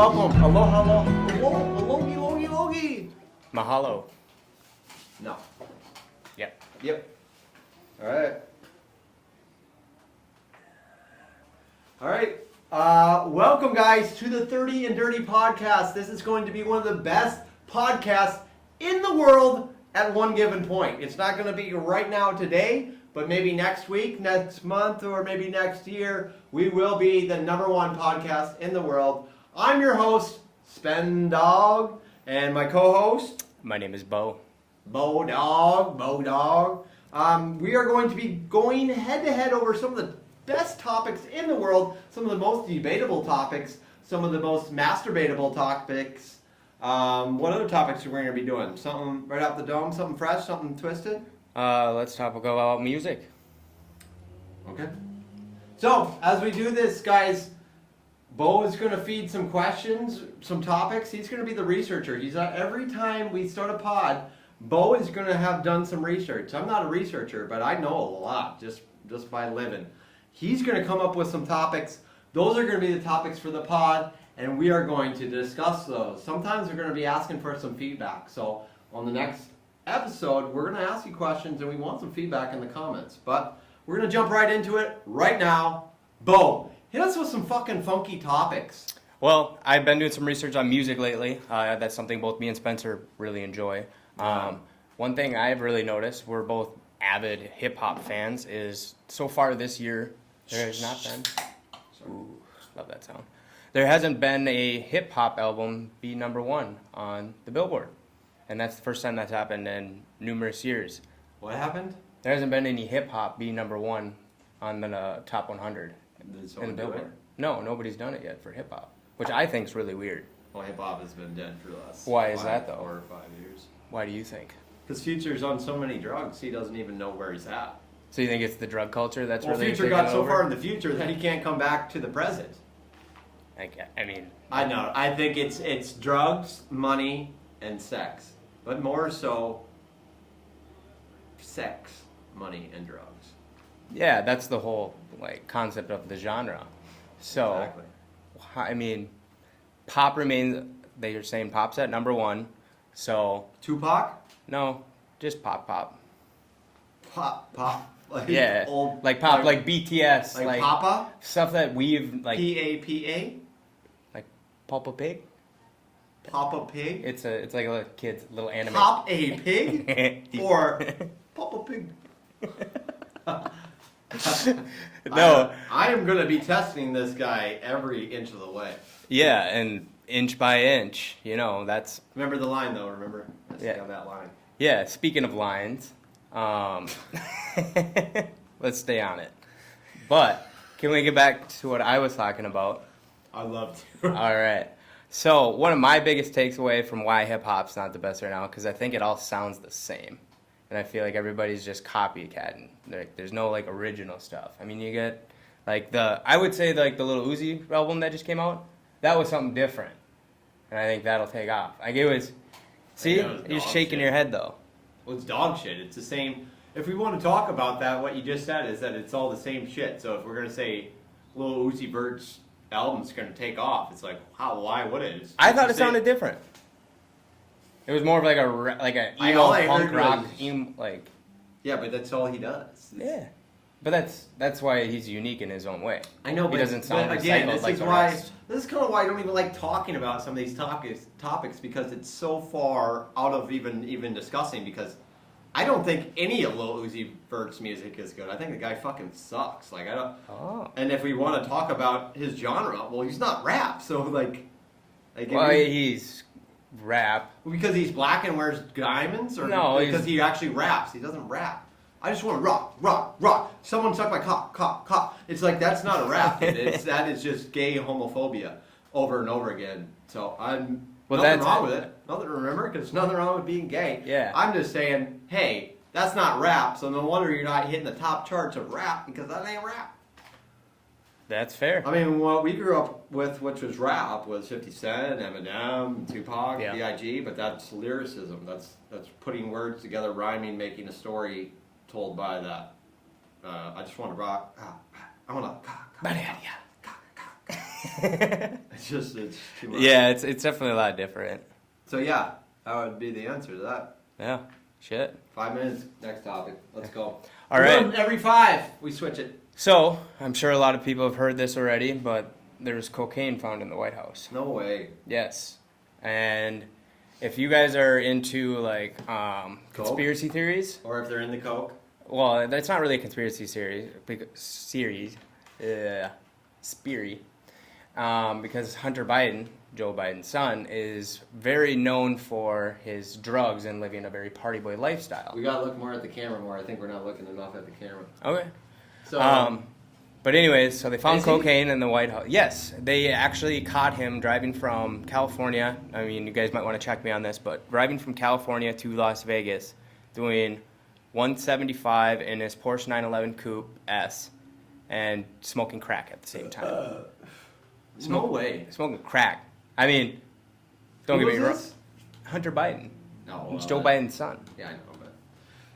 welcome. Aloha, alohi, logi, logi. Mahalo. No. Yep. Yep. All right. All right. Welcome, guys, to the 30 and Dirty podcast. This is going to be one of the best podcasts in the world at one given point. It's not going to be right now today, but maybe next week, next month, or maybe next year, we will be the #1 podcast in the world. I'm your host, Spendog, and my co-host, My name is Bo. Bo Dog. We are going to be going head-to-head over some of the best topics in the world, some of the most debatable topics, some of the most masturbatable topics. What other topics are we going to be doing? Something right off the dome, something fresh, something twisted? Let's talk about music. Okay. So, as we do this, guys, Bo is going to feed some questions, some topics. He's going to be the researcher. Every time we start a pod, Bo is going to have done some research. I'm not a researcher, but I know a lot just by living. He's going to come up with some topics. Those are going to be the topics for the pod, and we are going to discuss those. Sometimes we're going to be asking for some feedback. So on the next episode, we're going to ask you questions, and we want some feedback in the comments. But we're going to jump right into it right now. Bo, hit us with some fucking funky topics. Well, I've been doing some research on music lately. That's something both me and Spencer really enjoy. One thing I've really noticed, we're both avid hip-hop fans, is so far this year, there has not been... Ooh, love that sound. There hasn't been a hip-hop album be #1 on the Billboard. And that's the first time that's happened in numerous years. What happened? There hasn't been any hip-hop be #1 on the top 100 Did in the Billboard. it? No, nobody's done it yet for hip-hop, which I think is really weird. Well, hip-hop has been dead for the last Why is that, though? 4 or 5 years. Why do you think? Because Future's on so many drugs, he doesn't even know where he's at. So you think it's the drug culture that's Well, really Future taken got so over? far in the future that he can't come back to the present. I mean... I know. I think it's drugs, money, and sex. But more so, sex, money, and drugs. Yeah, that's the whole concept of the genre. So, Exactly. I mean, pop remains... They're saying pop's at #1. So... Tupac? No, just pop. Pop. Like Yeah, old, like pop, like BTS. Like Papa? Stuff that we've, like... P-A-P-A? Like Papa Pig? Papa Pig? It's like a kid's little anime. Pop a Pig? Or Papa Pig? No. I am going to be testing this guy every inch of the way. Yeah, and inch by inch, that's... Remember the line, though, remember? Let's Yeah. have that line. Yeah, speaking of lines, let's stay on it. But, can we get back to what I was talking about? I love to. All right. So, one of my biggest takeaways from why hip-hop's not the best right now, because I think it all sounds the same. And I feel like everybody's just copycatting. There's no, original stuff. I mean, you get, I would say, the Lil Uzi album that just came out, that was something different. And I think that'll take off. It was... See? You're just shaking your head, though. Well, it's dog shit. It's the same. If we want to talk about that, what you just said is that it's all the same shit. So if we're going to say Lil Uzi Vert's album's going to take off, it's like, why would it? I thought it sounded different. It was more of like a emo punk rock, Yeah, but that's all he does. Yeah, but that's why he's unique in his own way. I know, he doesn't sound again, recycled this like is the why. rest. This is kind of why I don't even like talking about some of these topics because it's so far out of even discussing. Because I don't think any of Lil Uzi Vert's music is good. I think the guy fucking sucks. I don't. Oh. And if we want to talk about his genre, well, he's not rap, so Well, he's rap. Because he's black and wears diamonds, or No, because he actually raps. He doesn't rap. I just want to rock. Someone suck my cock. It's like, that's not a rap. That is just gay homophobia over and over again. So nothing wrong with it. Nothing, remember? Because there's nothing wrong with being gay. Yeah. I'm just saying, hey, that's not rap. So no wonder you're not hitting the top charts of rap, because that ain't rap. That's fair. I mean, what we grew up with, which was rap, was 50 Cent, Eminem, Tupac, Yeah. B.I.G., but that's lyricism. That's putting words together, rhyming, making a story told by that. I just want to rock. I want to. It's too much. Yeah, it's definitely a lot different. So yeah, that would be the answer to that. Yeah, shit. 5 minutes, next topic. Let's go. All right. Every 5, we switch it. So, I'm sure a lot of people have heard this already, but there was cocaine found in the White House. No way. Yes. And if you guys are into, like, conspiracy theories... Or if they're in the coke. Well, that's not really a conspiracy series. Because Hunter Biden, Joe Biden's son, is very known for his drugs and living a very party boy lifestyle. We gotta look more at the camera more. I think we're not looking enough at the camera. Okay. So, but anyways, so they found Is he? cocaine in the White House. Yes, they actually caught him driving from California. I mean, you guys might want to check me on this, but driving from California to Las Vegas, doing 175 in his Porsche 911 Coupe S, and smoking crack at the same time. no way. Smoking crack. I mean, don't Who get me was wrong. this? Hunter Biden. No. It's Joe Biden's son. Yeah, I know, but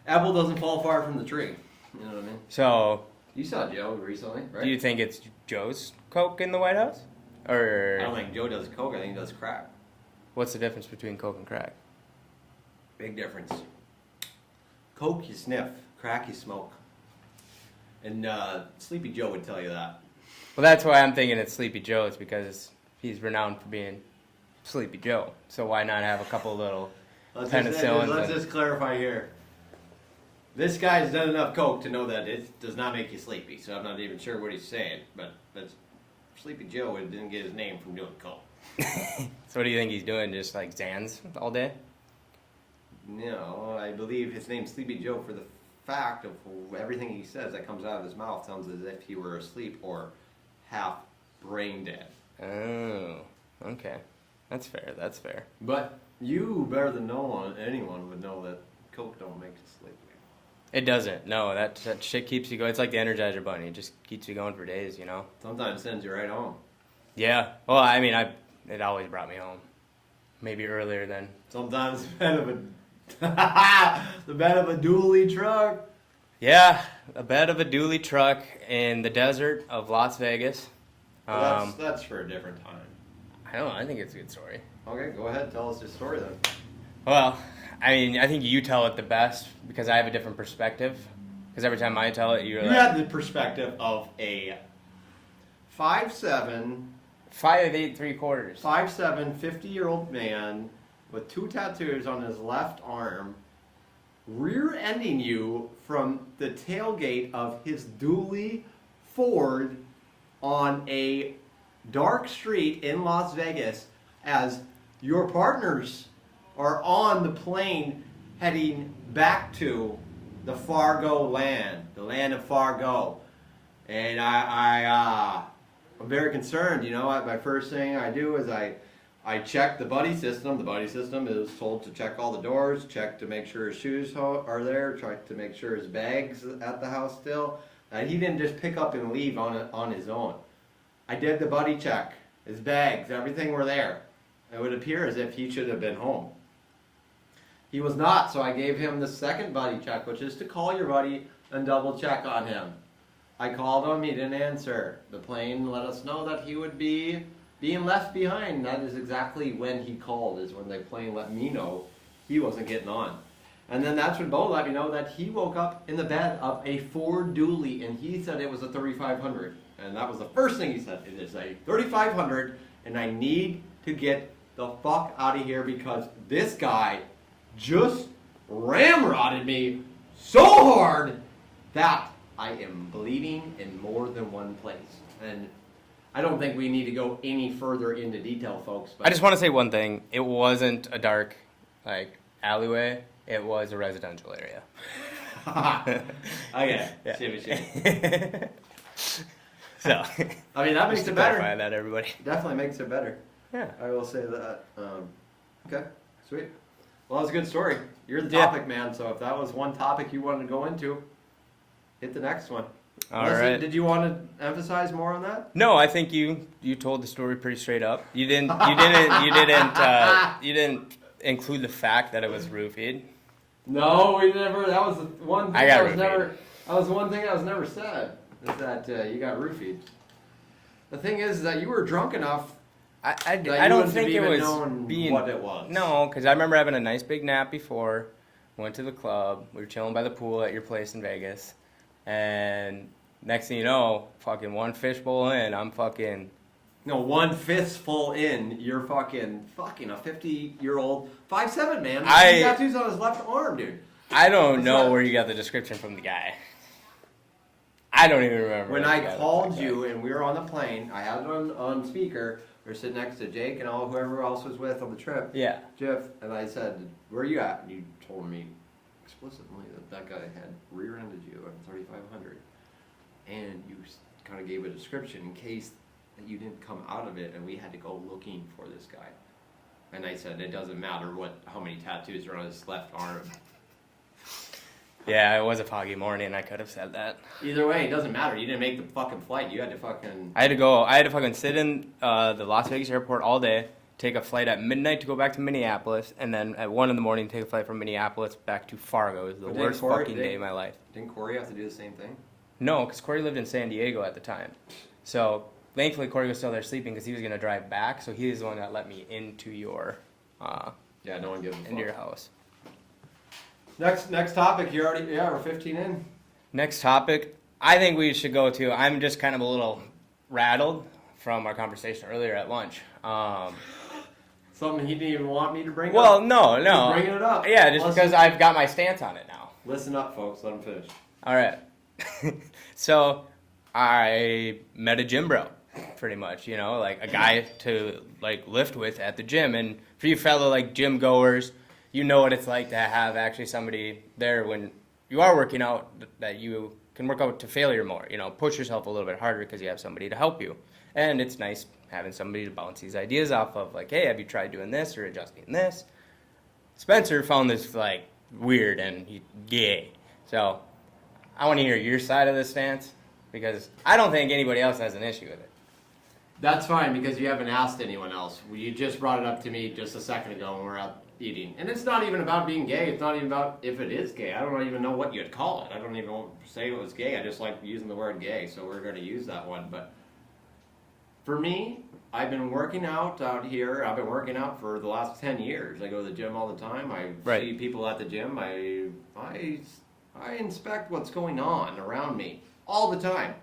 apple doesn't fall far from the tree. You know what I mean? So, You saw Joe recently, right? do you think it's Joe's coke in the White House? Or I don't think Joe does coke. I think he does crack. what's the difference between coke and crack? Big difference. Coke, you sniff. Crack, you smoke. And Sleepy Joe would tell you that. Well, that's why I'm thinking it's Sleepy Joe's, because he's renowned for being Sleepy Joe. So why not have a couple little penicillins? Let's just clarify here. This guy's done enough coke to know that it does not make you sleepy. So I'm not even sure what he's saying. But that's Sleepy Joe didn't get his name from doing coke. So what do you think he's doing? Just like Zans all day? No, I believe his name's Sleepy Joe for the fact of everything he says that comes out of his mouth sounds as if he were asleep or half brain dead. Oh, okay. That's fair, that's fair. But you, better than anyone would know that coke don't make you sleepy. It doesn't. No, that shit keeps you going. It's like the Energizer Bunny. It just keeps you going for days, you know? Sometimes sends you right home. Yeah. Well, I mean, it always brought me home. Maybe earlier than... Sometimes the bed of a dually truck. Yeah, a bed of a dually truck in the desert of Las Vegas. That's for a different time. I don't know. I think it's a good story. Okay, go ahead. Tell us your story then. Well, I mean, I think you tell it the best because I have a different perspective. Because every time I tell it, You like... had the perspective of a 5'7", 5'8" 3/4. 5'7", 50-year-old man with 2 tattoos on his left arm, rear-ending you from the tailgate of his dually Ford on a dark street in Las Vegas as your partners are on the plane heading back to the Fargo land, the land of Fargo. And I'm very concerned. You know, my first thing I do is I check the buddy system. The buddy system is told to check all the doors, check to make sure his shoes are there, check to make sure his bag's at the house still. And he didn't just pick up and leave on his own. I did the buddy check. His bags, everything were there. It would appear as if he should have been home. He was not, so I gave him the second buddy check, which is to call your buddy and double check on him. I called him, he didn't answer. The plane let us know that he would be being left behind. That is exactly when he called, is when the plane let me know he wasn't getting on. And then that's when Bo let me know that he woke up in the bed of a Ford Dually, and he said it was a 3500. And that was the first thing he said. It is a 3500, and I need to get the fuck out of here because this guy just ramrodded me so hard that I am bleeding in more than one place. And I don't think we need to go any further into detail, folks. But I just want to say one thing. It wasn't a dark, alleyway. It was a residential area. Okay. Yeah. Shimmy. So, I mean, that makes just it to better. clarify that, everybody. Definitely makes it better. Yeah. I will say that. Okay, sweet. Well, that was a good story. You're the Yeah. topic man, so if that was one topic you wanted to go into, hit the next one. All Leslie, right. Did you want to emphasize more on that? No, I think you told the story pretty straight up. You didn't include the fact that it was roofied. No, we never. That was the one thing I got that was roofied. never. That was one thing that was never said. Is that you got roofied? The thing is that you were drunk enough. I that don't you wouldn't think have it even was known being what it was. No, because I remember having a nice big nap before. Went to the club. We were chilling by the pool at your place in Vegas, and next thing you know, fucking one fishbowl in, I'm fucking. No, one fistful in, you're fucking a 50-year-old 5'7" man. He tattoos on his left arm, dude. I don't know where you got the description from the guy. I don't even remember. When I called you and we were on the plane, I had it on speaker. We were sitting next to Jake and whoever else was with on the trip. Yeah. Jeff, and I said, "Where are you at?" And you told me explicitly that guy had rear-ended you on 3500, and you kind of gave a description in case that you didn't come out of it, and we had to go looking for this guy. And I said, "It doesn't matter how many tattoos are on his left arm." Yeah, it was a foggy morning. I could have said that. Either way, it doesn't matter. You didn't make the fucking flight. You had to fucking. I had to fucking sit in the Las Vegas airport all day, take a flight at midnight to go back to Minneapolis, and then at 1 a.m. take a flight from Minneapolis back to Fargo. It was the worst fucking day of my life. Didn't Corey have to do the same thing? No, because Corey lived in San Diego at the time. So thankfully Corey was still there sleeping because he was gonna drive back. So he was the one that let me into your. Yeah, no one gives a fuck. Into your house. Next topic. We're 15 in. Next topic, I think we should go to. I'm just kind of a little rattled from our conversation earlier at lunch. Something he didn't even want me to bring up. Well, no. He's bringing it up. Yeah, just because I've got my stance on it now. Listen up, folks. Let him finish. All right. So I met a gym bro, pretty much. You know, like a guy to like lift with at the gym. And for you fellow like gym goers, you know what it's like to have actually somebody there when you are working out that you can work out to failure more. You know, push yourself a little bit harder because you have somebody to help you. And it's nice having somebody to bounce these ideas off of, like, hey, have you tried doing this or adjusting this? Spencer found this, like, weird and gay. So I want to hear your side of this stance because I don't think anybody else has an issue with it. That's fine because you haven't asked anyone else. You just brought it up to me just a second ago when we were out eating. And it's not even about being gay. It's not even about if it is gay. I don't even know what you'd call it. I don't even say it was gay. I just like using the word gay, so we're going to use that one. But for me, I've been working out here. I've been working out for the last 10 years. I go to the gym all the time. I see people at the gym. I inspect what's going on around me all the time.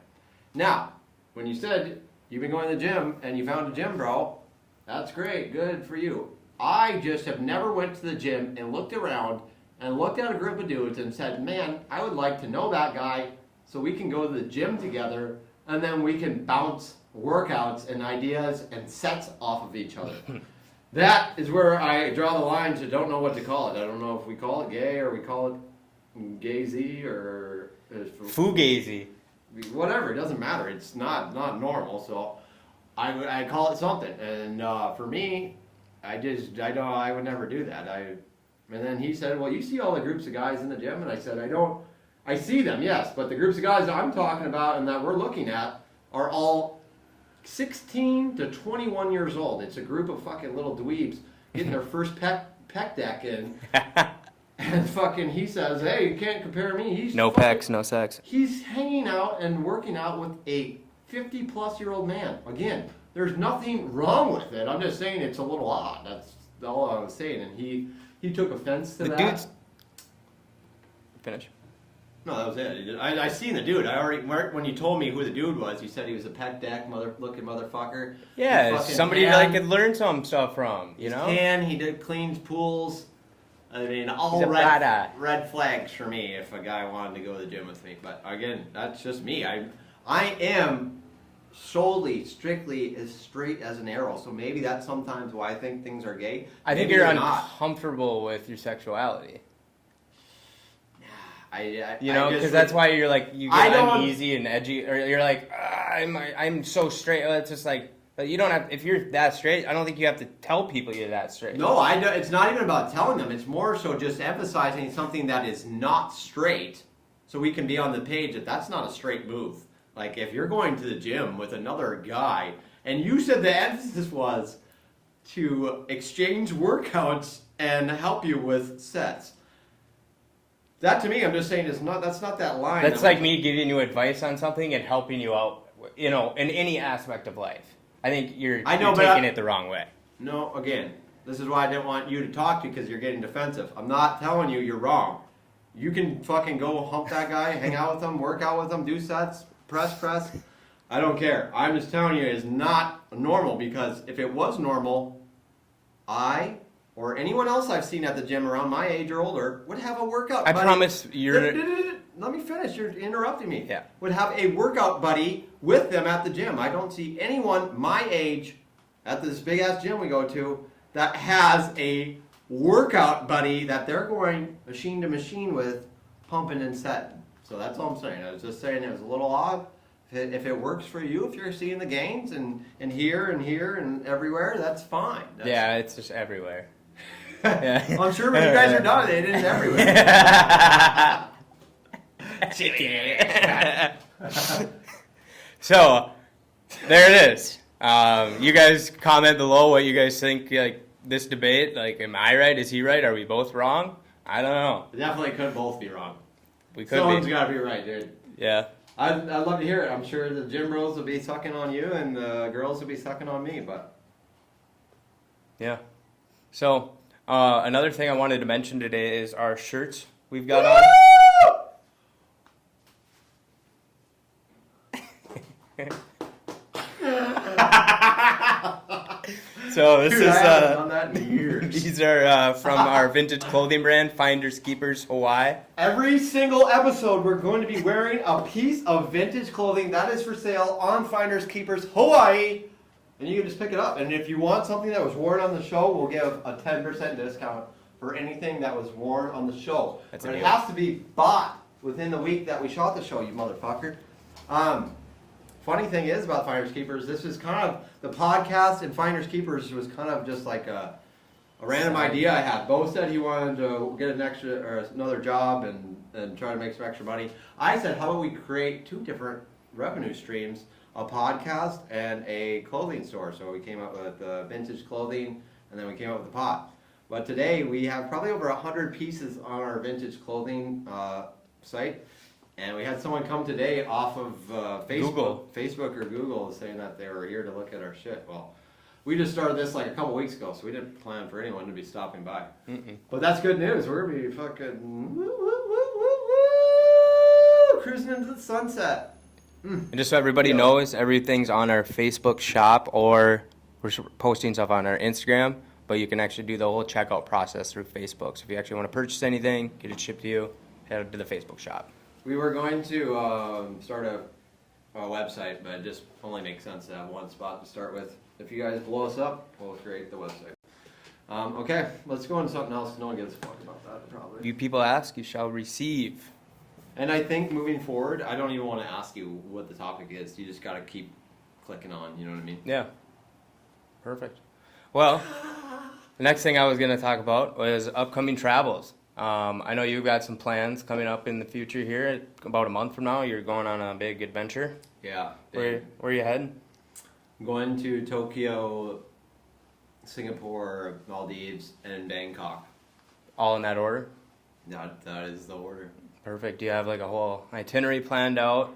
Now, when you said you've been going to the gym and you found a gym bro, that's great. Good for you. I just have never went to the gym and looked around and looked at a group of dudes and said, man, I would like to know that guy so we can go to the gym together and then we can bounce workouts and ideas and sets off of each other. That is where I draw the lines. I don't know what to call it. I don't know if we call it gay or we call it gazy or fugazi. Whatever, it doesn't matter. It's not normal, so I call it something. And for me, I would never do that. And then he said, well, you see all the groups of guys in the gym? And I said, I see them, yes, but the groups of guys that I'm talking about and that we're looking at are all 16 to 21 years old. It's a group of fucking little dweebs getting their first pec deck in. And fucking he says, hey, you can't compare me. He's no pecs, no sex. He's hanging out and working out with a 50-plus-year-old man. Again, there's nothing wrong with it. I'm just saying it's a little odd. That's all I was saying. And he took offense to that. Dude's... Finish. No, that was it. I seen the dude. When you told me who the dude was, you said he was a pet deck looking motherfucker. Yeah, somebody I could learn some stuff from, you know? He cleans pools. I mean, all red flags for me if a guy wanted to go to the gym with me. But again, that's just me. I am solely, strictly as straight as an arrow. So maybe that's sometimes why I think things are gay. I think you're uncomfortable with your sexuality. Because that's why you're like you get uneasy and edgy, or you're like I'm so straight. It's just like you don't have. If you're that straight, I don't think you have to tell people you're that straight. No, it's not even about telling them. It's more so just emphasizing something that is not straight, so we can be on the page that that's not a straight move. Like if you're going to the gym with another guy, and you said the emphasis was to exchange workouts and help you with sets. That to me, I'm just saying, that's not that line. That's like me giving you advice on something and helping you out you know, in any aspect of life. I think you're but taking it the wrong way. No, again, this is why I didn't want you to talk to because you're getting defensive. I'm not telling you you're wrong. You can fucking go hump that guy, hang out with him, work out with him, do sets, press. I don't care. I'm just telling you it's not normal because if it was normal, I or anyone else I've seen at the gym around my age or older would have a workout buddy. Promise you're... Let me finish. You're interrupting me. Yeah. Would have a workout buddy with them at the gym. I don't see anyone my age at this big-ass gym we go to that has a workout buddy that they're going machine to machine with, pumping and setting. So that's all I'm saying. I was just saying it was a little odd. If it works for you, if you're seeing the gains and here and everywhere, that's fine. Yeah, it's just everywhere. Yeah. Well, I'm sure when you guys are done, it is everywhere. So, there it is. You guys comment below what you guys think, like, this debate. Like, am I right? Is he right? Are we both wrong? I don't know. We definitely could both be wrong. We could Someone's be. got to be right, dude. Yeah. I'd love to hear it. I'm sure the gym bros will be sucking on you and the girls will be sucking on me, but... Yeah. So, another thing I wanted to mention today is our shirts we've got on. So this Dude, is I haven't done that in years. these are from our vintage clothing brand, Finders Keepers Hawaii. Every single episode, we're going to be wearing a piece of vintage clothing that is for sale on Finders Keepers Hawaii, and you can just pick it up. And if you want something that was worn on the show, we'll give a 10% discount for anything that was worn on the show. That's but a it deal. has to be bought within the week that we shot the show, you motherfucker. Funny thing is about Finders Keepers, this is kind of, the podcast and Finders Keepers was kind of just like a random idea I had. Bo said he wanted to get an extra or another job and try to make some extra money. I said, how about we create two different revenue streams, a podcast and a clothing store. So we came up with vintage clothing and then we came up with the pot. But today we have probably over 100 pieces on our vintage clothing site. And we had someone come today off of Facebook or Google saying that they were here to look at our shit. Well, we just started this like a couple weeks ago, so we didn't plan for anyone to be stopping by. But that's good news. We're going to be fucking cruising into the sunset. And just so everybody knows, everything's on our Facebook shop, or we're posting stuff on our Instagram, but you can actually do the whole checkout process through Facebook. So if you actually want to purchase anything, get it shipped to you, head to the Facebook shop. We were going to start a website, but it just only makes sense to have one spot to start with. If you guys blow us up, we'll create the website. Okay, let's go into something else. No one gives a fuck about that, probably. You people ask, you shall receive. And I think moving forward, I don't even want to ask you what the topic is. You just got to keep clicking on, you know what I mean? Yeah. Perfect. Well, the next thing I was going to talk about was upcoming travels. I know you've got some plans coming up in the future here. About a month from now, you're going on a big adventure. Yeah. Where are you heading? I'm going to Tokyo, Singapore, Maldives, and Bangkok. All in that order? That is the order. Perfect. Do you have like a whole itinerary planned out?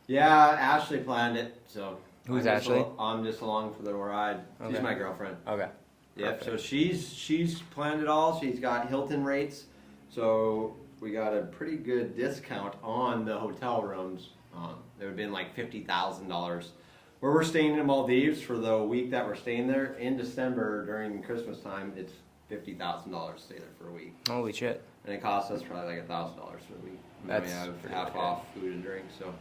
Yeah, Ashley planned it, so. Who's Ashley? I'm just along for the ride. She's Okay. my girlfriend. Okay. Yep. Perfect. So she's planned it all. She's got Hilton rates, so we got a pretty good discount on the hotel rooms. It would have been like $50,000. Where we're staying in Maldives for the week that we're staying there in December during Christmas time, it's $50,000 to stay there for a week, Holy shit. and it costs us probably like $1,000 for the week. And then That's we have pretty half good. off food and drink, so.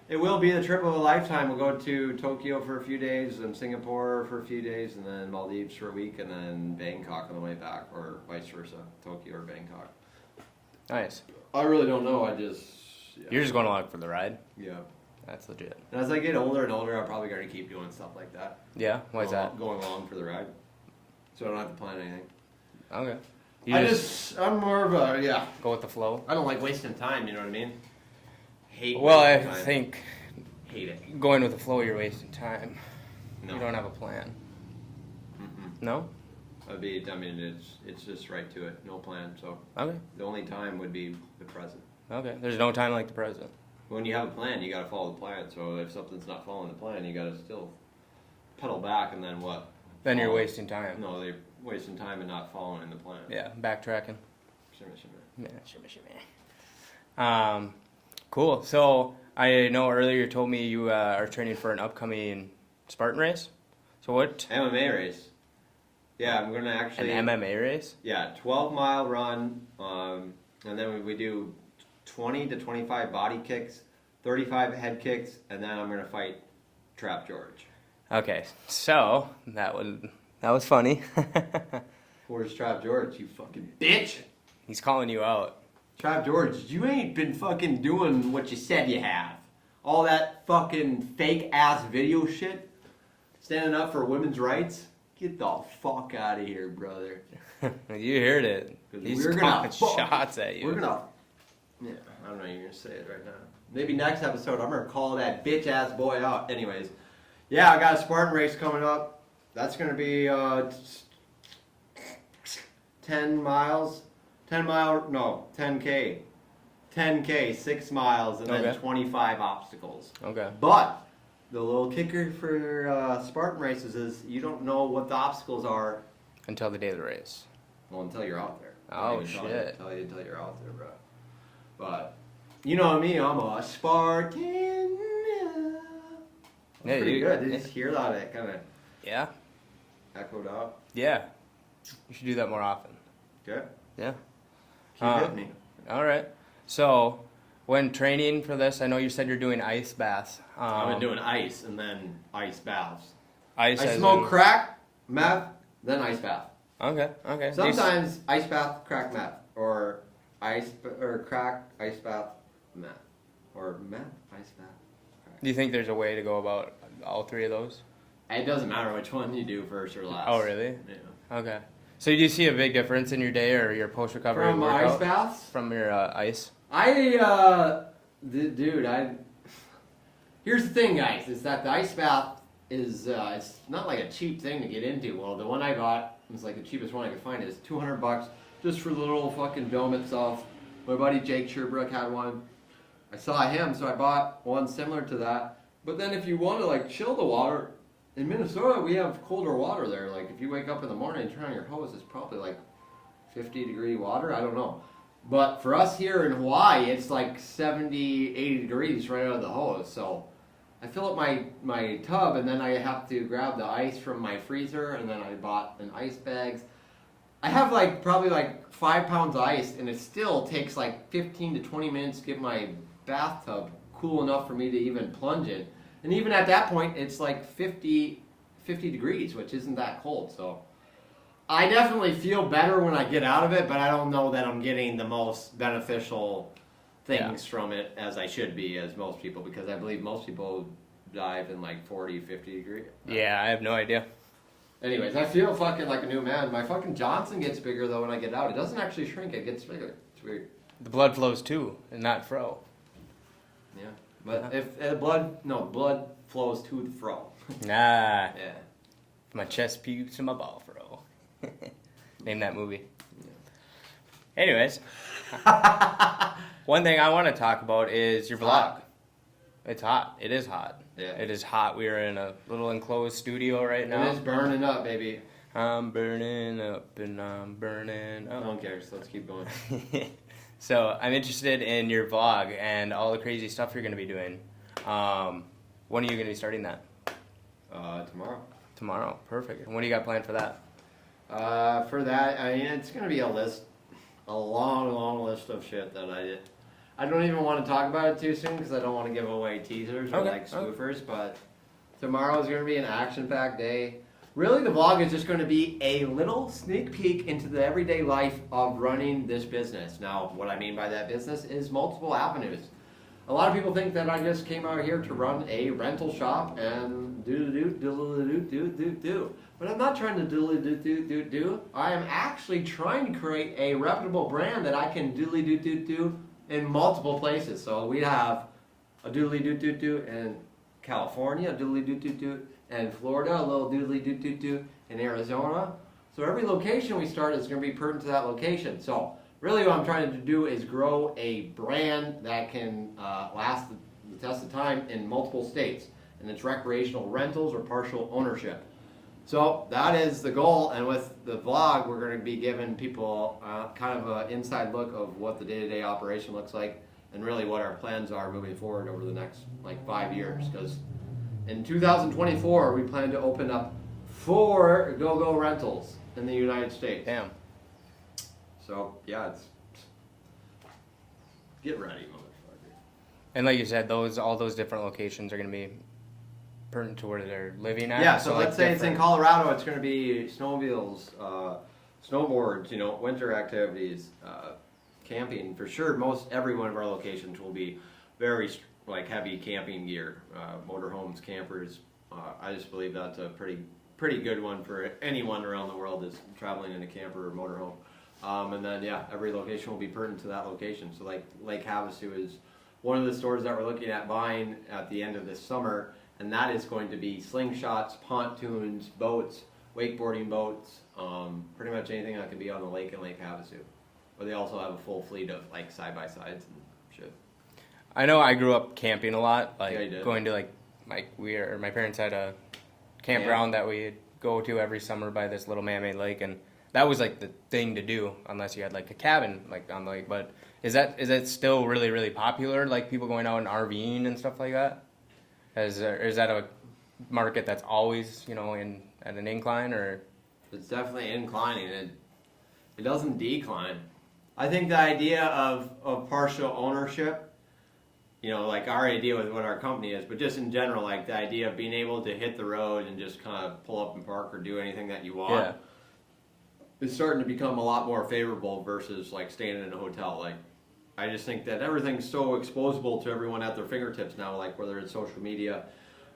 It will be the trip of a lifetime. We'll go to Tokyo for a few days, and Singapore for a few days, and then Maldives for a week, and then Bangkok on the way back, or vice versa, Tokyo or Bangkok. Nice. I really don't know. Yeah. You're just going along for the ride? Yeah. That's legit. And as I get older and older, I'm probably going to keep doing stuff like that. Yeah? Why is that? Going along for the ride, so I don't have to plan anything. Okay. I'm more of a, yeah. Go with the flow? I don't like wasting time, you know what I mean? Well, I wasting time. think Hate it. going with the flow, you're wasting time. No. You don't have a plan. Mm-mm. No? It's just right to it. No plan, so. Okay. The only time would be the present. Okay. There's no time like the present. When you have a plan, you got to follow the plan. So if something's not following the plan, you got to still pedal back, and then what? Then you're wasting time. No, they're wasting time and not following the plan. Yeah, backtracking. Shimmy, shimmy. Yeah, shimmy, shimmy. Cool. So I know earlier you told me you are training for an upcoming Spartan race. So what? MMA race. Yeah, I'm gonna actually. An MMA race? Yeah, 12-mile run, and then we do 20 to 25 body kicks, 35 head kicks, and then I'm gonna fight Trap George. Okay, so that was funny. Where's Trap George? You fucking bitch! He's calling you out. Trap George, you ain't been fucking doing what you said you have. All that fucking fake ass video shit, standing up for women's rights. Get the fuck out of here, brother. You heard it. He's calling shots at you. We're gonna. Yeah, I don't know. You're gonna say it right now. Maybe next episode I'm gonna call that bitch ass boy out. Anyways, yeah, I got a Spartan race coming up. That's gonna be 10 miles. 10K. 10K, 6 miles, and then 25 obstacles. Okay. But the little kicker for Spartan races is you don't know what the obstacles are until the day of the race. Well, until you're out there. Oh, shit. Tell you until you're out there, bro. But you know me, I'm a Spartan. That's pretty good. Did you just hear that? It kind of echoed out. Yeah. You should do that more often. Okay. Yeah. Keep hitting me. All right. So, when training for this, I know you said you're doing ice baths. I've been doing ice and then ice baths. I smoke crack, meth, then ice bath. Okay. Sometimes ice bath, crack, meth, or crack, ice bath, meth, or meth, ice bath. Crack. Do you think there's a way to go about all three of those? It doesn't matter which one you do first or last. Oh, really? Yeah. Okay. So, do you see a big difference in your day or your post-recovery workout? From ice baths? From your ice? Here's the thing, guys, is that the ice bath is, it's not like a cheap thing to get into. Well, the one I got was like the cheapest one I could find. It's $200 just for the little fucking dome itself. My buddy Jake Sherbrooke had one. I saw him, so I bought one similar to that. But then if you want to like chill the water, in Minnesota we have colder water there. Like if you wake up in the morning and turn on your hose, it's probably like 50-degree water. I don't know. But for us here in Hawaii, it's like 70, 80 degrees right out of the hose. So I fill up my tub, and then I have to grab the ice from my freezer, and then I bought an ice bags. I have probably 5 pounds of ice, and it still takes like 15 to 20 minutes to get my bathtub cool enough for me to even plunge in. And even at that point, it's like 50 degrees, which isn't that cold. So I definitely feel better when I get out of it, but I don't know that I'm getting the most beneficial things from it as I should be, as most people, because I believe most people dive in like 40, 50 degrees. Yeah, I have no idea. Anyways, I feel fucking like a new man. My fucking Johnson gets bigger though when I get out. It doesn't actually shrink, it gets bigger. It's weird. The blood flows too, and not fro. Yeah. But if blood flows to the fro. Nah. Yeah. My chest pubes to my ball fro. Name that movie. Yeah. Anyways. One thing I want to talk about is your vlog. It's hot. It is hot. Yeah. It is hot. We are in a little enclosed studio right now. It is burning up, baby. I'm burning up and I'm burning up. No one cares. Let's keep going. So I'm interested in your vlog and all the crazy stuff you're going to be doing. When are you going to be starting that? Tomorrow. Tomorrow. Perfect. And what do you got planned for that? For that, I mean, it's going to be a long list of shit that I did. I don't even want to talk about it too soon because I don't want to give away teasers or spoofers, but tomorrow is going to be an action-packed day. Really, the vlog is just going to be a little sneak peek into the everyday life of running this business. Now, what I mean by that business is multiple avenues. A lot of people think that I just came out here to run a rental shop and do. But I'm not trying to do. I am actually trying to create a reputable brand that I can do in multiple places. So we have a doodly in California, a doodly in Florida, a little doodly in Arizona. So every location we start is going to be pertinent to that location. So really what I'm trying to do is grow a brand that can last the test of time in multiple states. And it's recreational rentals or partial ownership. So that is the goal, and with the vlog, we're going to be giving people kind of an inside look of what the day-to-day operation looks like, and really what our plans are moving forward over the next like 5 years. Because in 2024, we plan to open up 4 go-go rentals in the United States. Damn. So yeah, it's get ready, motherfucker. And like you said, all those different locations are going to be pertinent to where they're living at. Yeah, so like let's say it's in Colorado, it's going to be snowmobiles, snowboards, winter activities, camping. For sure, every one of our locations will be very like heavy camping gear, motorhomes, campers. I just believe that's a pretty good one for anyone around the world is traveling in a camper or motorhome. And then yeah, every location will be pertinent to that location. So like Lake Havasu is one of the stores that we're looking at buying at the end of this summer. And that is going to be slingshots, pontoons, boats, wakeboarding boats, pretty much anything that can be on the lake in Lake Havasu. But they also have a full fleet of like side-by-sides and shit. I know I grew up camping a lot, like Yeah, you did. going to my parents had a campground that we'd go to every summer by this little man-made lake, and that was like the thing to do unless you had like a cabin like on the lake. But is that still really, really popular? Like people going out and RVing and stuff like that? Is that a market that's always, at an incline, or? It's definitely inclining. It doesn't decline. I think the idea of partial ownership, like our idea with what our company is, but just in general, like the idea of being able to hit the road and just kind of pull up and park or do anything that you want, is starting to become a lot more favorable versus like staying in a hotel. Like, I just think that everything's so exposable to everyone at their fingertips now, like whether it's social media,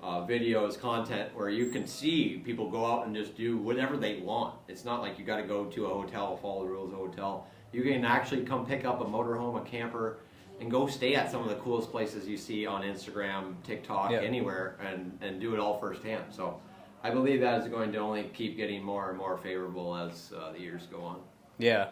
videos, content, where you can see people go out and just do whatever they want. It's not like you got to go to a hotel, follow the rules of a hotel. You can actually come pick up a motorhome, a camper, and go stay at some of the coolest places you see on Instagram, TikTok, anywhere, and do it all firsthand. So I believe that is going to only keep getting more and more favorable as the years go on. Yeah.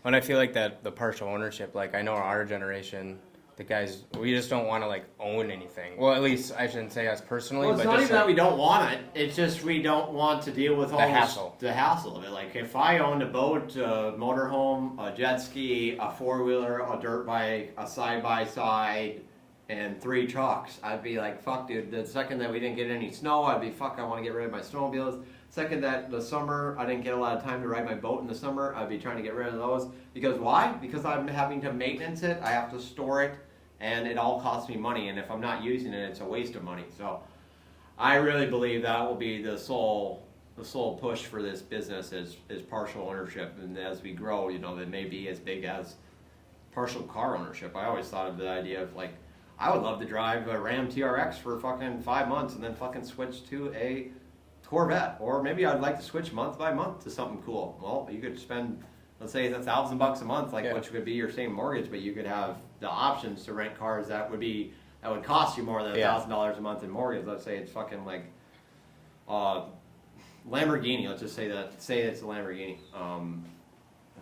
And I feel like that the partial ownership, like I know our generation, the guys, we just don't want to like own anything. Well, at least I shouldn't say us personally. Well, it's but not just even that we don't want it. It's just we don't want to deal with all the hassle of it. Like if I owned a boat, a motorhome, a jet ski, a 4-wheeler, a dirt bike, a side-by-side, and 3 trucks, I'd be like, fuck, dude. The second that we didn't get any snow, I'd be, fuck, I want to get rid of my snowmobiles. Second that the summer, I didn't get a lot of time to ride my boat in the summer, I'd be trying to get rid of those. Because why? Because I'm having to maintenance it, I have to store it, and it all costs me money. And if I'm not using it, it's a waste of money. So I really believe that will be the sole push for this business is partial ownership. And as we grow, it may be as big as partial car ownership. I always thought of the idea of like, I would love to drive a Ram TRX for fucking 5 months and then fucking switch to a Corvette, or maybe I'd like to switch month by month to something cool. Well, you could spend, let's say, $1,000 a month, which would be your same mortgage, but you could have the options to rent cars that would cost you more than $1,000 a month in mortgage. Let's say it's fucking like Lamborghini. Let's just say it's a Lamborghini.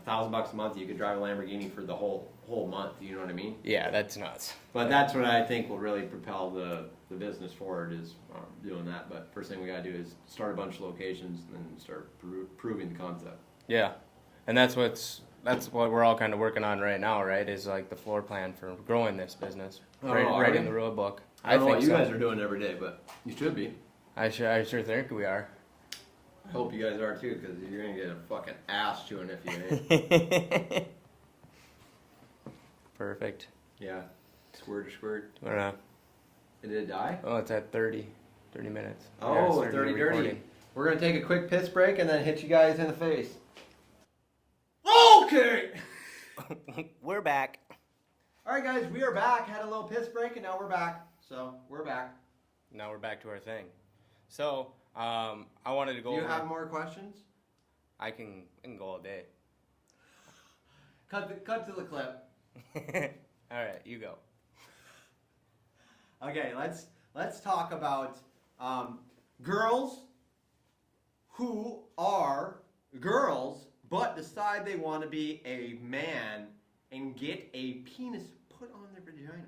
$1,000 a month, you could drive a Lamborghini for the whole month. You know what I mean? Yeah, that's nuts. But that's what I think will really propel the business forward is doing that. But first thing we gotta do is start a bunch of locations and then start proving the concept. Yeah, and that's what we're all kind of working on right now, right? Is like the floor plan for growing this business, writing the rule book. I don't know what you guys are doing every day, but you should be. I sure think we are. I hope you guys are too, because you're gonna get a fucking ass chewing if you ain't. Perfect. Yeah. Squirt. I don't know. Did it die? Oh, it's at 30 minutes. Oh, 30 dirty. We're going to take a quick piss break and then hit you guys in the face. Okay! We're back. All right, guys, we are back. Had a little piss break and now we're back. So, we're back. Now we're back to our thing. So, I wanted to go Do you have more questions? I can go all day. Cut to the clip. All right, you go. Okay, let's talk about girls who are girls but decide they want to be a man and get a penis put on their vagina.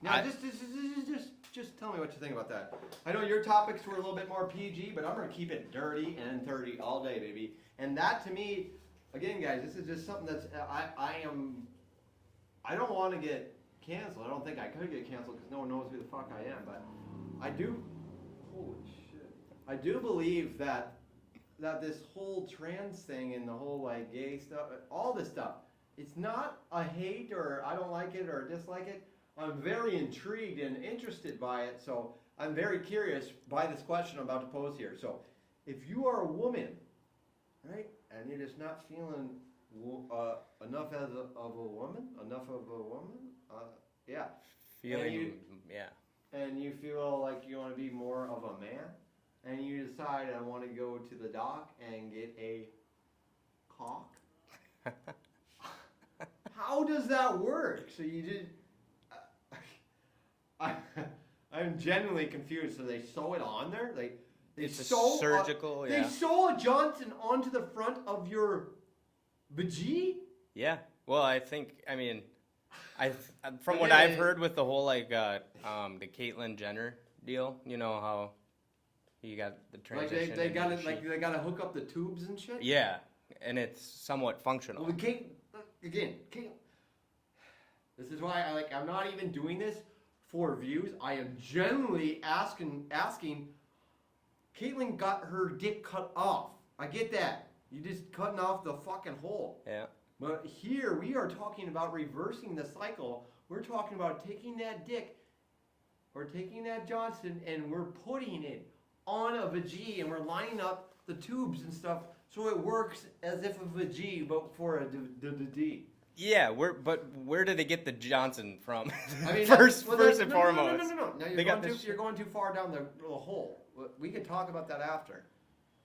Now, just tell me what you think about that. I know your topics were a little bit more PG, but I'm going to keep it dirty and 30 all day, baby. And that, to me, again, guys, this is just something that's, I don't want to get canceled. I don't think I could get canceled because no one knows who the fuck I am, but I do, holy shit. I do believe that this whole trans thing and the whole, like, gay stuff, all this stuff, it's not a hate or I don't like it or dislike it. I'm very intrigued and interested by it, so I'm very curious by this question I'm about to pose here. So, if you are a woman, right, and you're just not feeling enough of a woman, yeah. And you feel like you want to be more of a man, and you decide I want to go to the dock and get a cock. How does that work? So you did. I'm genuinely confused. So they sew it on there? It's surgical. They sew a Johnson onto the front of your vagina? Yeah. Well, from what I've heard with the whole the Caitlyn Jenner deal, you know how you got the transition. They got to hook up the tubes and shit. Yeah, and it's somewhat functional. Well, Caitlyn, this is why I'm not even doing this for views. I am genuinely asking. Caitlyn got her dick cut off. I get that. You just cutting off the fucking hole. Yeah. But here we are talking about reversing the cycle. We're talking about taking that dick or taking that Johnson and we're putting it on a vagina and we're lining up the tubes and stuff so it works as if a vagina but for a D. Yeah, but where did they get the Johnson from? I mean, first and foremost. No. Now you're going too far down the hole. We can talk about that after.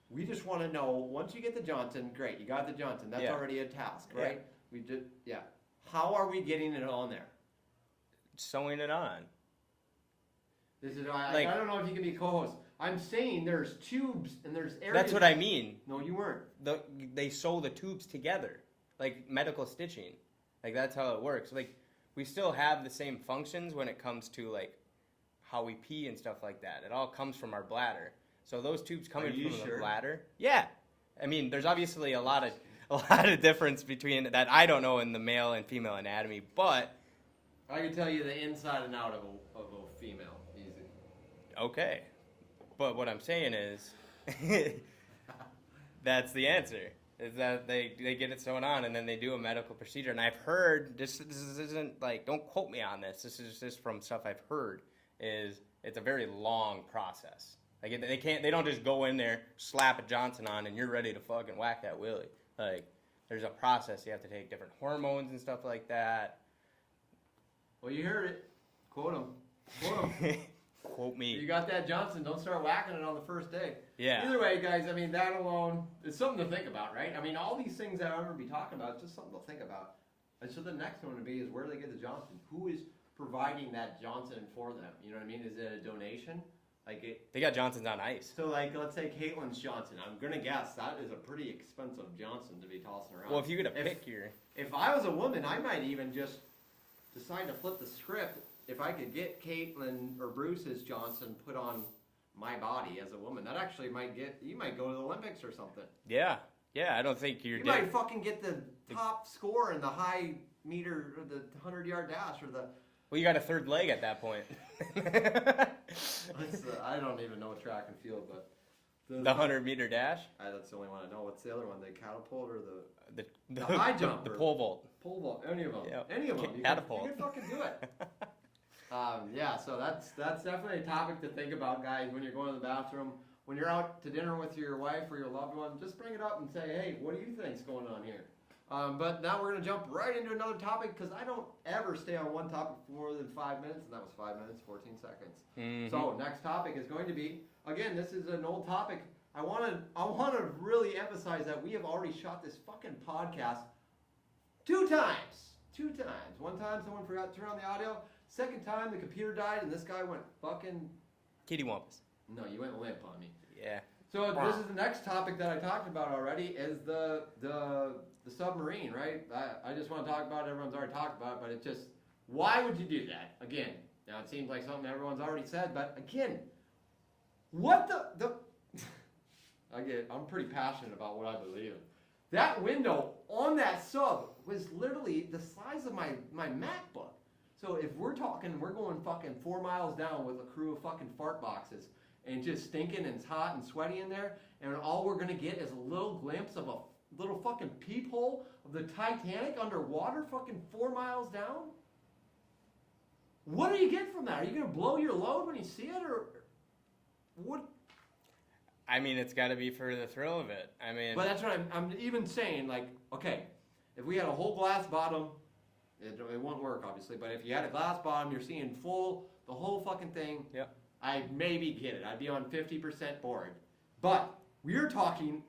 We just want to know, once you get the Johnson, great, you got the Johnson. That's already a task, right? Yeah. How are we getting it on there? Sewing it on. This is I don't know if you can be co-host. I'm saying there's tubes and there's areas. That's what I mean. No, you weren't. They sew the tubes together, like medical stitching. Like that's how it works. Like we still have the same functions when it comes to like how we pee and stuff like that. It all comes from our bladder. So those tubes coming from the bladder. Yeah. I mean, there's obviously a lot of difference between that I don't know in the male and female anatomy, but I can tell you the inside and out of a female, easy. Okay. But what I'm saying is that's the answer. Is that they get it sewn on and then they do a medical procedure. And I've heard, this isn't like, don't quote me on this. This is just from stuff I've heard, is it's a very long process. Like they don't just go in there, slap a Johnson on, and you're ready to fucking whack that willy. Like there's a process. You have to take different hormones and stuff like that. Well, you heard it. Quote him. Quote me. You got that Johnson. Don't start whacking it on the first day. Yeah. Either way, guys, I mean, that alone is something to think about, right? I mean, all these things that I'm going to be talking about, it's just something to think about. And so the next one would be is where do they get the Johnson? Who is providing that Johnson for them? You know what I mean? Is it a donation? They got Johnsons on ice. So, let's say Caitlyn's Johnson. I'm going to guess that is a pretty expensive Johnson to be tossing around. Well, if you get a pick here. If I was a woman, I might even just decide to flip the script. If I could get Caitlyn or Bruce's Johnson put on my body as a woman, that actually you might go to the Olympics or something. Yeah. I don't think you might fucking get the top score in the high meter, or the 100-yard dash, or the... Well, you got a third leg at that point. I don't even know track and field, but... The 100-meter dash? That's the only one I know. What's the other one? The catapult or the high jump? The pole vault. Pole vault. Any of them. Yeah. Any of them. Catapult. You can fucking do it. Yeah, so that's definitely a topic to think about, guys, when you're going to the bathroom. When you're out to dinner with your wife or your loved one, just bring it up and say, hey, what do you think's going on here? But now we're going to jump right into another topic because I don't ever stay on one topic for more than 5 minutes, and that was 5 minutes, 14 seconds. Mm-hmm. So next topic is going to be, again, this is an old topic. I want to really emphasize that we have already shot this fucking podcast 2 times. 2 times. One time someone forgot to turn on the audio. Second time the computer died and this guy went fucking... Kitty Wampus. No, you went limp on me. Yeah. So this is the next topic that I talked about already is the submarine, right? I just want to talk about it. Everyone's already talked about it, but it just, why would you do that? Again, now it seems like something everyone's already said, but again, what the again, I'm pretty passionate about what I believe in. That window on that sub was literally the size of my MacBook. So if we're talking, we're going fucking 4 miles down with a crew of fucking fart boxes and just stinking and it's hot and sweaty in there, and all we're gonna get is a little glimpse of a little fucking peephole of the Titanic underwater fucking 4 miles down? What do you get from that? Are you gonna blow your load when you see it, or what? I mean, it's got to be for the thrill of it. I mean, But that's what I'm even saying. Like, okay, if we had a whole glass bottom, it won't work obviously. But if you had a glass bottom, you're seeing full the whole fucking thing. Yep. I'd maybe get it. I'd be on 50% board. But we're talking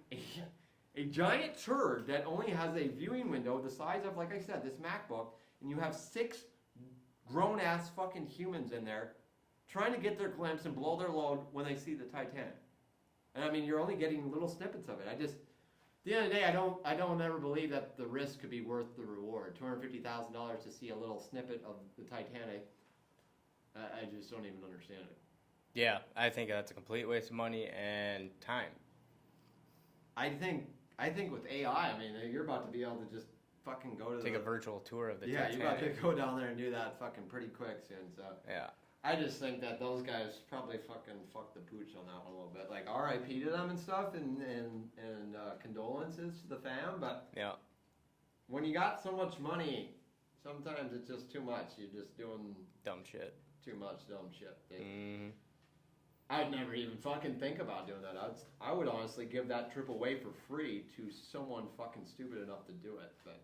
a giant turd that only has a viewing window the size of, like I said, this MacBook, and you have 6 grown-ass fucking humans in there trying to get their glimpse and blow their load when they see the Titanic. And I mean, you're only getting little snippets of it. At the end of the day, I don't ever believe that the risk could be worth the reward. $250,000 to see a little snippet of the Titanic. I just don't even understand it. yeah, I think that's a complete waste of money and time. I think with AI, I mean, you're about to be able to just fucking go to Take a virtual tour of the yeah, Titanic. you're about to go down there and do that fucking pretty quick soon. So Yeah. I just think that those guys probably fucking fucked the pooch on that one a little bit. Like R.I.P. to them and stuff, and condolences to the fam. But Yeah. when you got so much money, sometimes it's just too much. You're just doing Dumb shit. too much dumb shit. Mm-hmm. I'd never even fucking think about doing that. I would honestly give that trip away for free to someone fucking stupid enough to do it. But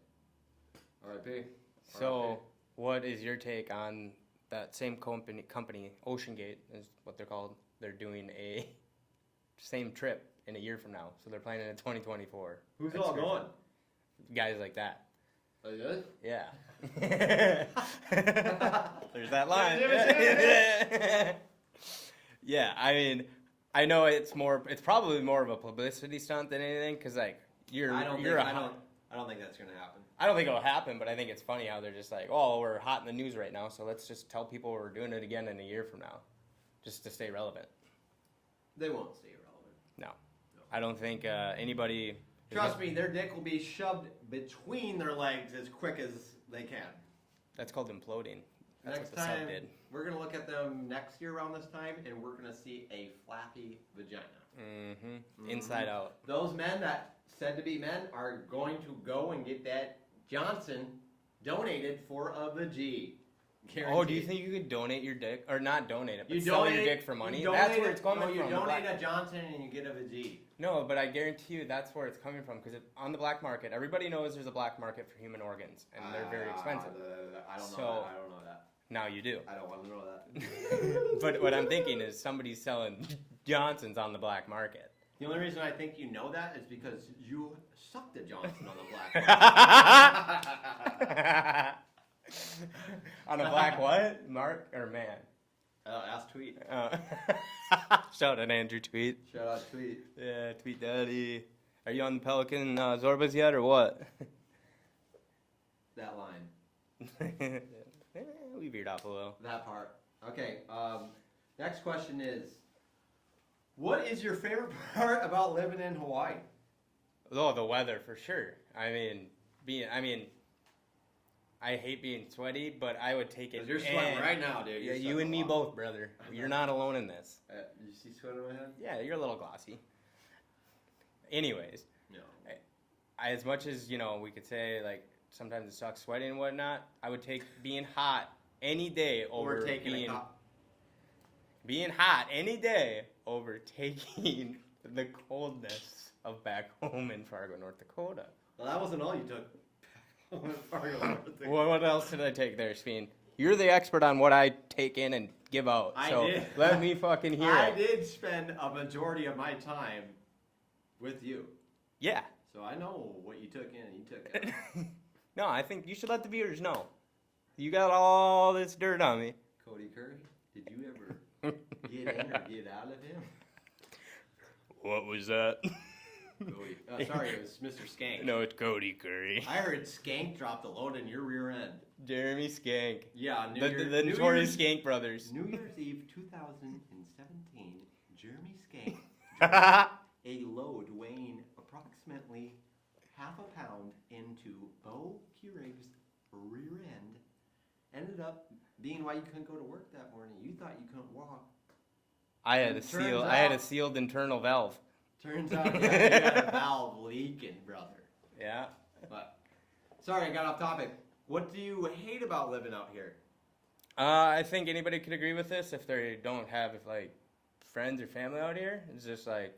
R.I.P. So, what is your take on that same company, OceanGate is what they're called? They're doing a same trip in a year from now. So they're planning in 2024. Who's That's all crazy. going? Guys like that. Oh, yeah? Yeah. There's that line. Yeah, I mean, I know it's probably more of a publicity stunt than anything, because like I don't think that's gonna happen. I don't think it'll happen, but I think it's funny how they're just like, oh, we're hot in the news right now, so let's just tell people we're doing it again in a year from now, just to stay relevant. They won't stay relevant. No. I don't think anybody. Trust me, their dick will be shoved between their legs as quick as they can. That's called imploding. That's Next what the sub time, did. we're gonna look at them next year around this time, and we're gonna see a flappy vagina. Mm-hmm. Inside out. Those men that said to be men are going to go and get that Johnson donated for a vajee. Oh, do you think you could donate your dick, or not donate it, but you sell donate your it, dick for money? you That's donate where it- it's coming no, from. You the donate black- a Johnson and you get a vajee. No, but I guarantee you that's where it's coming from, because on the black market, everybody knows there's a black market for human organs, and they're very expensive. I don't know So- that. I don't know that. Now you do. I don't want to know that. But what I'm thinking is somebody's selling Johnsons on the black market. The only reason I think you know that is because you sucked a Johnson on the black market. On a black what? Mark or man? Ask Tweet. Shout out Andrew Tweet. Shout out Tweet. Yeah, Tweet Daddy. Are you on the Pelican Zorbas yet or what? That line. We veered off a little. That part. Okay. Next question is, what is your favorite part about living in Hawaii? Oh, the weather for sure. I mean, I hate being sweaty, but I would take it. 'Cause you're sweating right now, dude. Yeah, You're you and me sweating a both, brother. You're not alone in this. You see sweat on my head? Yeah, you're a little glossy. Anyways, No. as much as, we could say, like, sometimes it sucks sweating and whatnot, I would take being hot any day over Or taking being... a cup. Being hot any day over taking the coldness of back home in Fargo, North Dakota. Well, that wasn't all you took. Well, what else did I take there, Speen? You're the expert on what I take in and give out. I So did. let me fucking hear I it. did spend a majority of my time with you. Yeah. So I know what you took in and you took out. No, I think you should let the viewers know. You got all this dirt on me. Cody Curry, did you ever get in or get out of him? What was that? Cody. Sorry, it was Mr. Skank. No, it's Cody Curry. I heard Skank dropped a load in your rear end. Jeremy Skank. Yeah, The notorious Skank brothers. New Year's Eve 2017, Jeremy Skank dropped a load weighing approximately half a pound into Bo Keurig's rear end. Ended up being why you couldn't go to work that morning. You thought you couldn't walk. I had a sealed internal valve. Turns out, yeah, you had a valve leaking, brother. Yeah. But sorry, I got off topic. What do you hate about living out here? I think anybody could agree with this if they don't have like friends or family out here. It's just like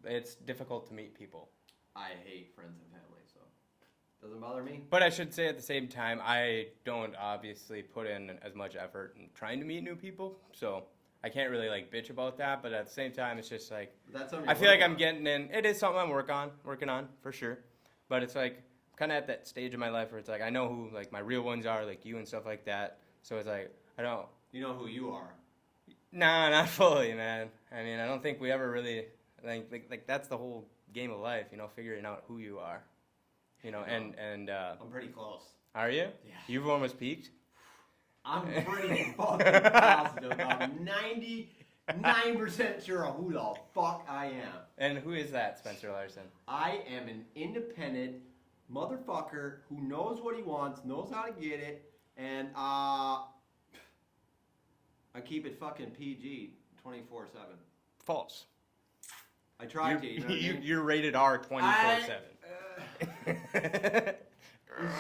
it's difficult to meet people. I hate friends and family, so doesn't bother me. But I should say at the same time, I don't obviously put in as much effort in trying to meet new people, so I can't really like bitch about that. But at the same time, it's just like That's something I feel like I'm on. getting in. It is something I'm working on for sure. But it's like kind of at that stage of my life where it's like I know who like my real ones are, like you and stuff like that. So it's like I don't. You know who you are. Nah, not fully, man. I mean, I don't think we ever really like that's the whole game of life, you know, figuring out who you are, you know, and I'm pretty close. are you? Yeah. You've almost peaked. I'm pretty fucking positive. I'm 99% sure of who the fuck I am. And who is that, Spencer Larson? I am an independent motherfucker who knows what he wants, knows how to get it, and I keep it fucking PG 24/7. False. I try to. You know what I mean? You're rated R 24/7.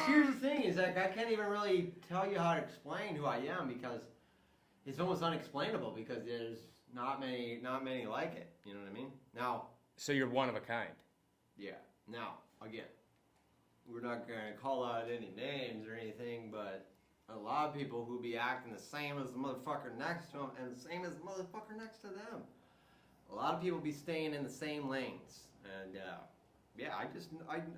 Here's the thing: is like I can't even really tell you how to explain who I am because it's almost unexplainable because there's not many like it. You know what I mean? Now, So you're one of a kind. yeah. Now, again, we're not gonna call out any names or anything, but a lot of people who be acting the same as the motherfucker next to them and the same as the motherfucker next to them. A lot of people be staying in the same lanes, and yeah,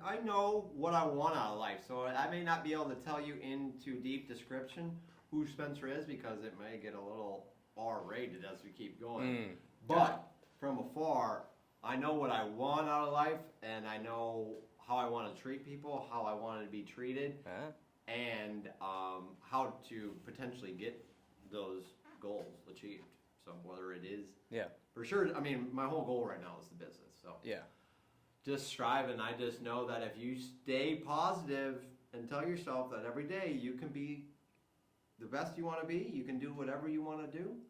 I know what I want out of life, so I may not be able to tell you into deep description who Spencer is because it may get a little R-rated as we keep going. But from afar, I know what I want out of life, and I know how I want to treat people, how I want to be treated, and how to potentially get those goals achieved. So whether it is, Yeah. for sure. I mean, my whole goal right now is the business. So Yeah. just striving. I just know that if you stay positive and tell yourself that every day you can be the best you want to be, you can do whatever you want to do.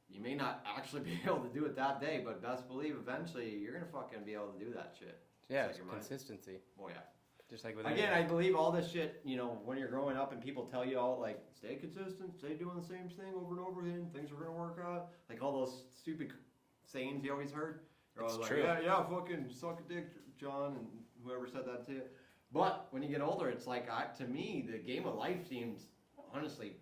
You may not actually be able to do it that day, but best believe eventually you're gonna fucking be able to do that shit. Yeah, Just it's like your mind. consistency. Oh yeah. Just like with Again, anything. I believe all this shit, you know, when you're growing up and people tell you all, like, stay consistent, stay doing the same thing over and over again, things are going to work out. Like all those stupid sayings you always heard. You're always It's like, true. yeah, fucking suck a dick, John, and whoever said that to you. But when you get older, it's like, to me, the game of life seems, honestly,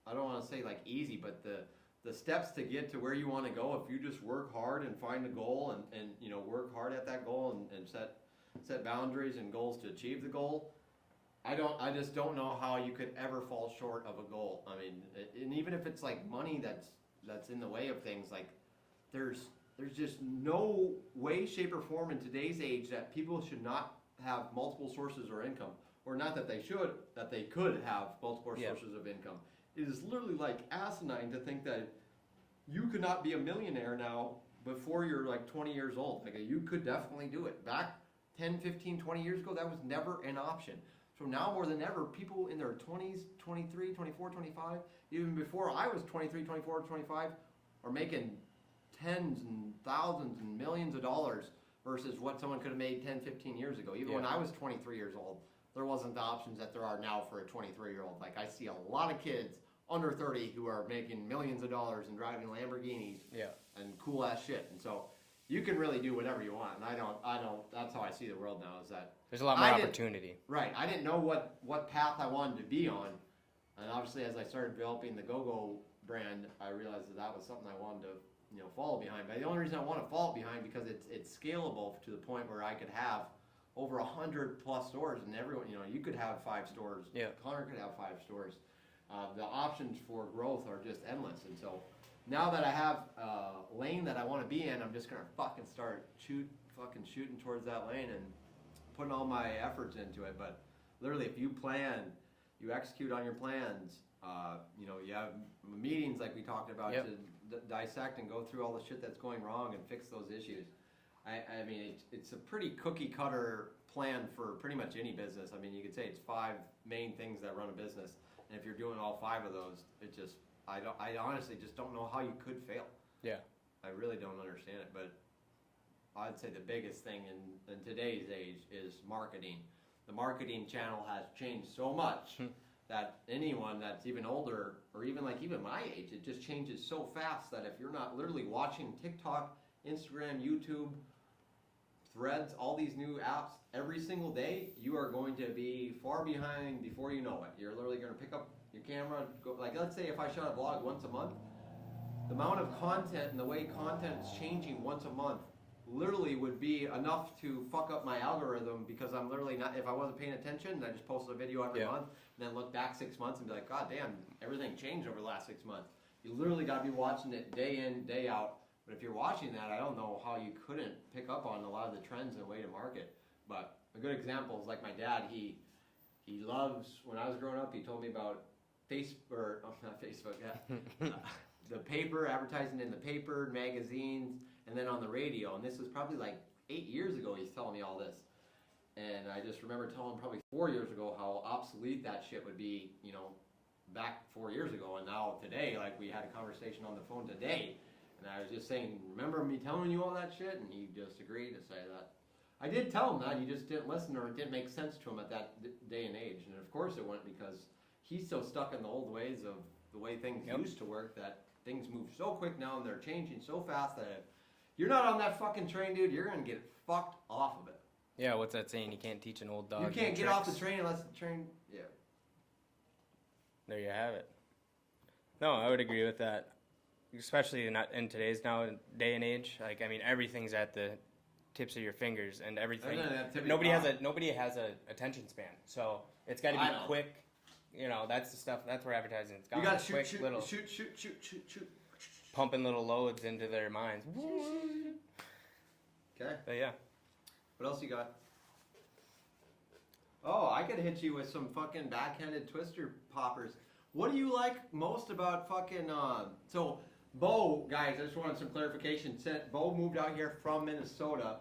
I don't want to say like easy, but the steps to get to where you want to go, if you just work hard and find a goal and you know, work hard at that goal and set boundaries and goals to achieve the goal. I just don't know how you could ever fall short of a goal. I mean, and even if it's like money that's in the way of things, like there's just no way, shape, or form in today's age that people should not have multiple sources of income, or not that they should, that they could have multiple sources of income. It is literally like asinine to think that you could not be a millionaire now before you're like 20 years old. Like you could definitely do it. Back 10, 15, 20 years ago, that was never an option. So now more than ever, people in their 20s, 23, 24, 25, even before I was 23, 24, 25, are making tens and thousands and millions of dollars versus what someone could have made 10, 15 years ago. Even when I was 23 years old, there wasn't the options that there are now for a 23-year-old. Like I see a lot of kids under 30 who are making millions of dollars and driving Lamborghinis and cool ass shit. And so you can really do whatever you want, and I don't. That's how I see the world now. Is that there's a lot more opportunity. Right. I didn't know what path I wanted to be on, and obviously as I started developing the Go-Go brand, I realized that was something I wanted to follow behind. But the only reason I want to follow behind because it's scalable to the point where I could have over 100+ stores, and everyone you could have 5 stores. Yeah. Connor could have 5 stores. The options for growth are just endless, and so now that I have a lane that I want to be in, I'm just gonna fucking start shooting towards that lane and putting all my efforts into it. But literally, if you plan, you execute on your plans. You have meetings like we talked about to dissect and go through all the shit that's going wrong and fix those issues. I mean, it's a pretty cookie cutter plan for pretty much any business. I mean, you could say it's 5 main things that run a business, and if you're doing all 5 of those, I honestly just don't know how you could fail. Yeah. I really don't understand it, but I'd say the biggest thing in today's age is marketing. The marketing channel has changed so much that anyone that's even older, or even my age, it just changes so fast that if you're not literally watching TikTok, Instagram, YouTube, Threads, all these new apps every single day, you are going to be far behind before you know it. You're literally going to pick up your camera, let's say if I shot a vlog once a month, the amount of content and the way content's changing once a month literally would be enough to fuck up my algorithm, because I'm literally not, if I wasn't paying attention, I just posted a video every month and then look back 6 months and be like, God damn, everything changed over the last 6 months. You literally got to be watching it day in, day out. But if you're watching that, I don't know how you couldn't pick up on a lot of the trends and the way to market. But a good example is like my dad. He loves, when I was growing up, he told me about not Facebook, the paper, advertising in the paper, magazines, and then on the radio. And this was probably like 8 years ago he's telling me all this. And I just remember telling him probably 4 years ago how obsolete that shit would be, back 4 years ago. And now today, like we had a conversation on the phone today, and I was just saying, remember me telling you all that shit? And he just agreed to say that. I did tell him that, he just didn't listen, or it didn't make sense to him at that day and age. And of course it wouldn't, because he's so stuck in the old ways of the way things used to work, that things move so quick now and they're changing so fast that if you're not on that fucking train, dude, you're going to get fucked off of it. Yeah, what's that saying? You can't teach an old dog. You can't get off the train unless the train, There you have it. No, I would agree with that. Especially not in today's day and age. Like, I mean, everything's at the tips of your fingers and everything. Nobody has a attention span. So it's got to be quick. That's the stuff. That's where advertising is gone. You got to shoot. Pumping little loads into their minds. Okay. But yeah. What else you got? Oh, I could hit you with some fucking backhanded twister poppers. What do you like most about fucking, so Bo, guys, I just wanted some clarification. Bo moved out here from Minnesota,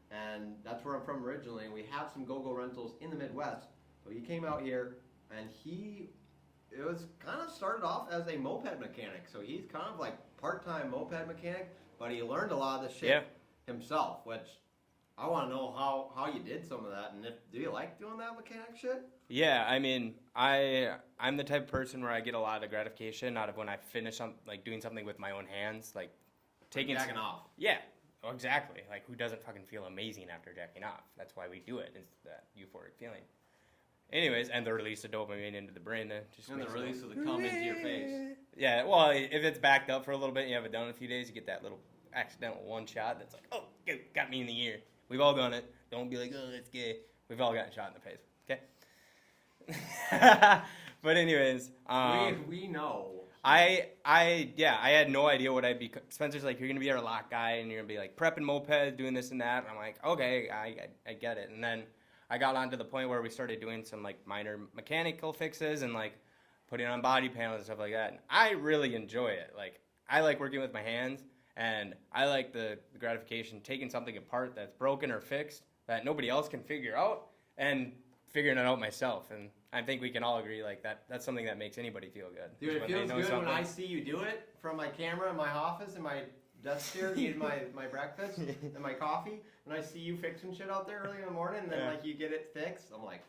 and that's where I'm from originally, and we have some go-go rentals in the Midwest. So he came out here, and it was kind of started off as a moped mechanic. So he's kind of like part-time moped mechanic, but he learned a lot of the shit himself, which I want to know how you did some of that, and do you like doing that mechanic shit? Yeah, I mean, I'm the type of person where I get a lot of gratification out of when I finish doing something with my own hands, like jacking off. Yeah, exactly. Like, who doesn't fucking feel amazing after jacking off? That's why we do it. It's that euphoric feeling. Anyways, and the release of dopamine into the brain. And the release of the cum into your face. Yeah, well, if it's backed up for a little bit and you haven't done it in a few days, you get that little accidental one shot that's like, oh, got me in the ear. We've all done it. Don't be like, oh, it's gay. We've all gotten shot in the face. Okay? But anyways. We know. I had no idea what I'd be. Spencer's like, you're going to be our lock guy, and you're going to be like prepping mopeds, doing this and that. And I'm like, okay, I get it. And then I got on to the point where we started doing some like minor mechanical fixes and like putting on body panels and stuff like that. And I really enjoy it. Like, I like working with my hands. And I like the gratification, taking something apart that's broken or fixed that nobody else can figure out, and figuring it out myself. And I think we can all agree like that's something that makes anybody feel good. Dude, it feels good when I see you do it from my camera in my office and my desk chair, eating my breakfast and my coffee. When I see you fixing shit out there early in the morning, and then like you get it fixed, I'm like,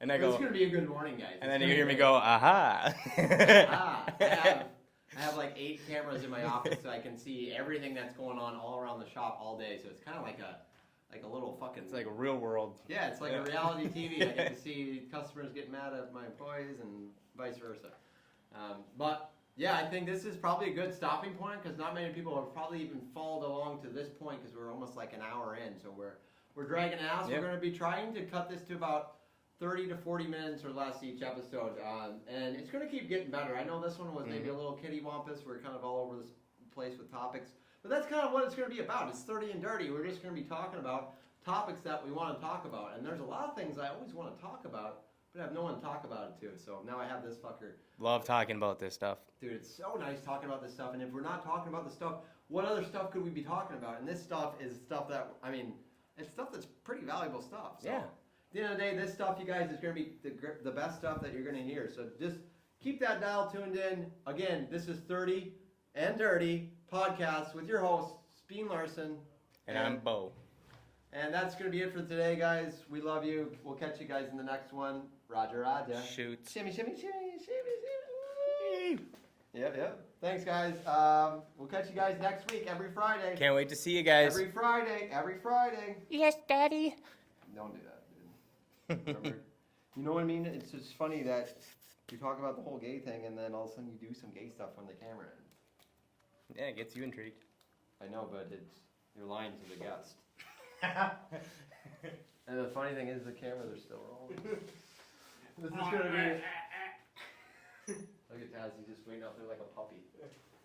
and I go, it's gonna be a good morning, guys. And then you hear me go, aha. I have like 8 cameras in my office, so I can see everything that's going on all around the shop all day. So it's kind of like a little fucking. It's like a real world. Yeah, it's like a reality TV. I get to see customers get mad at my employees and vice versa. But yeah, I think this is probably a good stopping point, because not many people have probably even followed along to this point, because we're almost like an hour in. So we're dragging ass. Yep. We're going to be trying to cut this to about 30 to 40 minutes or less each episode, and it's going to keep getting better. I know this one was maybe a little kitty wampus. We're kind of all over place with topics. But that's kind of what it's going to be about. It's 30 and dirty. We're just going to be talking about topics that we want to talk about. And there's a lot of things I always want to talk about, but I have no one to talk about it to. So now I have this fucker. Love talking about this stuff. Dude, it's so nice talking about this stuff. And if we're not talking about this stuff, what other stuff could we be talking about? And this stuff is stuff that, I mean, it's stuff that's pretty valuable stuff. So Yeah. At the end of the day, this stuff, you guys, is going to be the best stuff that you're going to hear. So just keep that dial tuned in. Again, this is 30 and Dirty podcast with your host, Speen Larson. And I'm Bo. And that's going to be it for today, guys. We love you. We'll catch you guys in the next one. Roger, Roger. Shoot. Shimmy, shimmy, shimmy, shimmy, shimmy. Yep. Thanks, guys. We'll catch you guys next week, every Friday. Can't wait to see you guys. Every Friday. Yes, Daddy. Don't do that, dude. Remember? You know what I mean? It's just funny that you talk about the whole gay thing, and then all of a sudden you do some gay stuff on the camera. Yeah, it gets you intrigued. I know, but you're lying to the guest. And the funny thing is, the cameras are still rolling. This is gonna be. Look at Taz, he's just waiting out there like a puppy.